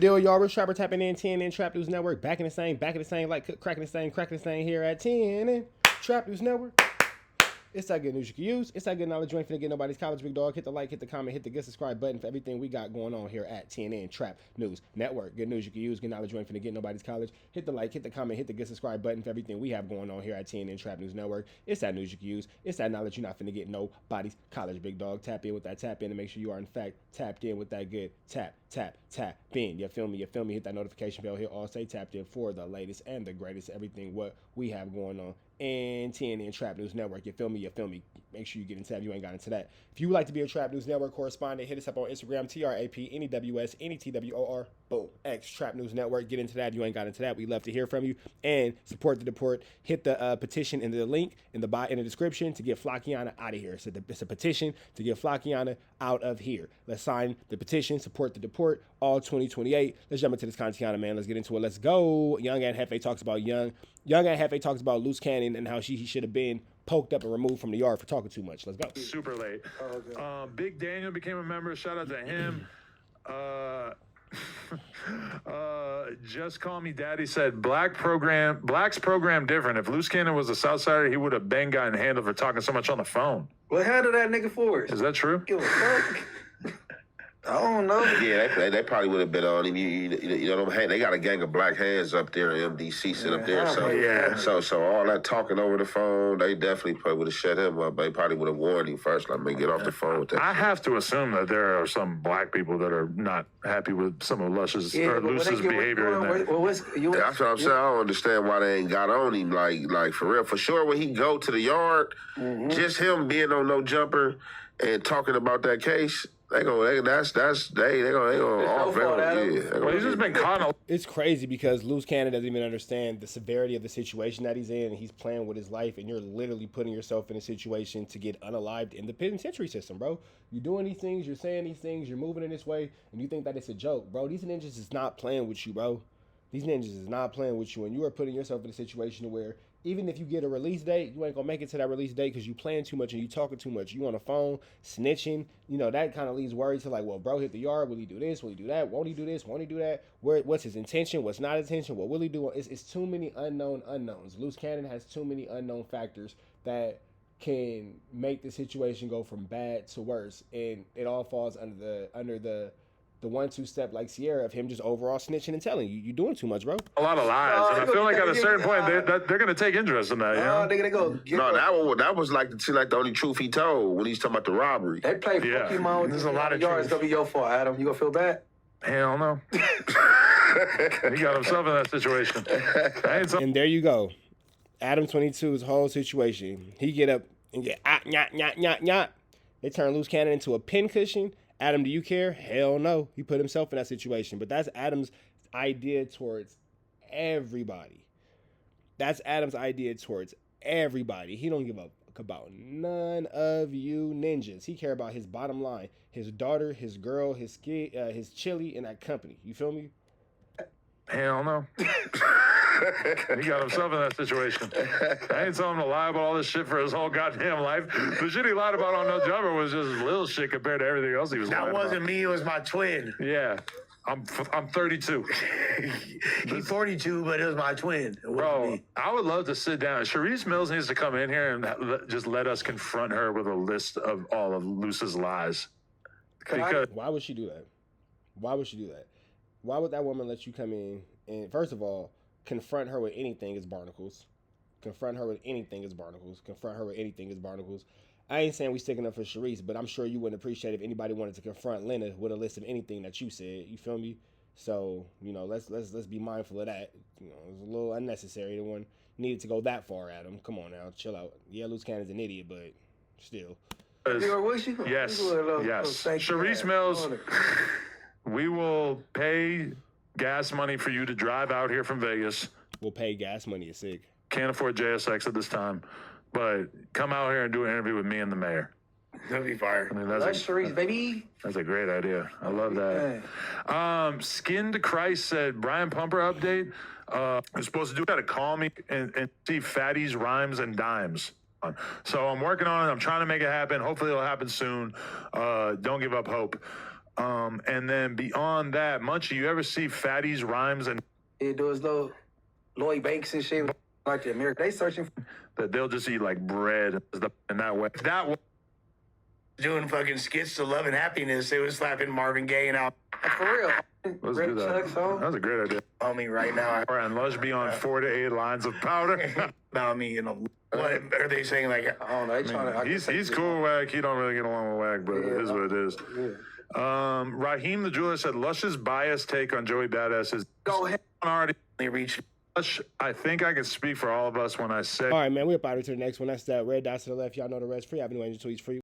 deal, y'all? We're Trapper tapping in 10 in Trap News Network. Back in the same, like cracking the same here at 10 in Trap News Network. It's that good news you can use. It's that good knowledge you ain't finna get nobody's college, big dog. Hit the like, hit the comment, hit the good subscribe button for everything we got going on here at TNN Trap News Network. Good news you can use. Good knowledge you ain't finna get nobody's college. Hit the like, hit the comment, hit the good subscribe button for everything we have going on here at TNN Trap News Network. It's that news you can use. It's that knowledge you're not finna get nobody's college, big dog. Tap in with that tap in and make sure you are in fact tapped in with that good tap in. You feel me? Hit that notification bell here. All stay tapped in for the latest and the greatest. Everything what we have going on and TNN Trap News Network. You feel me? Make sure you get into that if you ain't got into that. If you would like to be a Trap News Network correspondent, hit us up on Instagram, TRAP, NEWS, NETWOR, boom, X Trap News Network. Get into that if you ain't got into that. We love to hear from you. And support the deport. Hit the petition in the link in the description to get Flakkiana out of here. So it's a petition to get Flakkiana out of here. Let's sign the petition, support the deport, all 2028. Let's jump into this content, man. Let's get into it. Let's go. Young and Hefe talks about Luce Cannon and how he should have been poked up and removed from the yard for talking too much. Let's go. Super late. Oh, okay. Big Daniel became a member. Shout out to him. Just Call Me Daddy said blacks program different. If Luce Cannon was a Southsider, he would have been gotten handled for talking so much on the phone. What handled that nigga for? Is that true? Give a fuck. I don't know. Yeah, they probably would have been on him. You know, they got a gang of black hands up there in MDC sitting up there. So all that talking over the phone, they definitely probably would have shut him up. They probably would have warned him first, like, man, get off the phone with that. I have to assume that there are some black people that are not happy with some of Lush's or Luce's behavior in there. That's what I'm saying. I don't understand why they ain't got on him, like for real. For sure, when he go to the yard, just him being on no jumper and talking about that case. They gonna off Well, he's just been caught. It's crazy because Luce Cannon doesn't even understand the severity of the situation that he's in, and he's playing with his life, and you're literally putting yourself in a situation to get unalived in the penitentiary system, bro. You're doing these things, you're saying these things, you're moving in this way, and you think that it's a joke, bro. These ninjas is not playing with you, bro. These ninjas is not playing with you, and you are putting yourself in a situation where even if you get a release date, you ain't gonna make it to that release date because you playing too much and you talking too much. You on the phone, snitching. You know, that kind of leaves worry to like, well, bro hit the yard. Will he do this? Will he do that? Won't he do this? Won't he do that? What's his intention? What's not his intention? What will he do? It's too many unknowns. Luce Cannon has too many unknown factors that can make the situation go from bad to worse. And it all falls under the 1-2 step like Sierra of him just overall snitching and telling you, you're doing too much, bro. A lot of lies. And I feel like at a certain point, they're going to take interest in that, you know? That was like the only truth he told when he's talking about the robbery. They play Pokemon with a lot of yards. It's going to be your fault, Adam. You going to feel bad? Hell no. He got himself in that situation. And there you go. ADAM22's whole situation. He get up and get nyah. They turn Luce Cannon into a pincushion. Adam, do you care? Hell no. He put himself in that situation. But that's Adam's idea towards everybody. He don't give a fuck about none of you ninjas. He care about his bottom line, his daughter, his girl, his kid, his chili, and that company. You feel me? Hell no. He got himself in that situation. I ain't telling him to lie about all this shit for his whole goddamn life. The shit he lied about on No Jumper was just little shit compared to everything else he was lying about. That wasn't me, it was my twin. Yeah. I'm 32. He's 42, but it was my twin. Bro, I would love to sit down. Sharice Mills needs to come in here and just let us confront her with a list of all of Luce's lies. Why would she do that? Why would that woman let you come in and, first of all, confront her with anything is barnacles. I ain't saying we sticking up for Sharice, but I'm sure you wouldn't appreciate if anybody wanted to confront Lena with a list of anything that you said. You feel me? So, you know, let's be mindful of that. You know, it was a little unnecessary. The one needed to go that far at him. Come on now, chill out. Yeah, Luce Cannon's an idiot, but still. Yes. Sharice Mills, we will pay gas money for you to drive out here from Vegas. We'll pay gas money. It's sick. Can't afford JSX at this time, but come out here and do an interview with me and the mayor. That'd be fire. I mean, Sharice, baby. That's a great idea. I love that. Skin to Christ said, Brian Pumper update. I'm supposed to do that to call me and see Fatty's Rhymes and Dimes. So I'm working on it. I'm trying to make it happen. Hopefully it'll happen soon. Don't give up hope. And then beyond that, Munchie, you ever see Fatty's rhymes and It does though. Lloyd Banks and shit like the America. They searching for that they'll just eat like bread and stuff in that way? That one. Doing fucking skits to Love and Happiness. They was slapping Marvin Gaye and out. for real. Let's Red do that. Chuck song. That was a great idea. On me right now. All right, and Lush be on 4 to 8 lines of powder. About me, you know. What are they saying? Like, I don't know. They trying to. He's cool with Wag. He don't really get along with Wag, but it is what it is. Yeah. Raheem the jeweler said Lush's biased take on Joey Badass is Go ahead. already reached. Lush. I think I can speak for all of us when I say. All right, man. We're about to the next one. That's that red dot to the left. Y'all know the rest. Free Avenue Angel tweets free.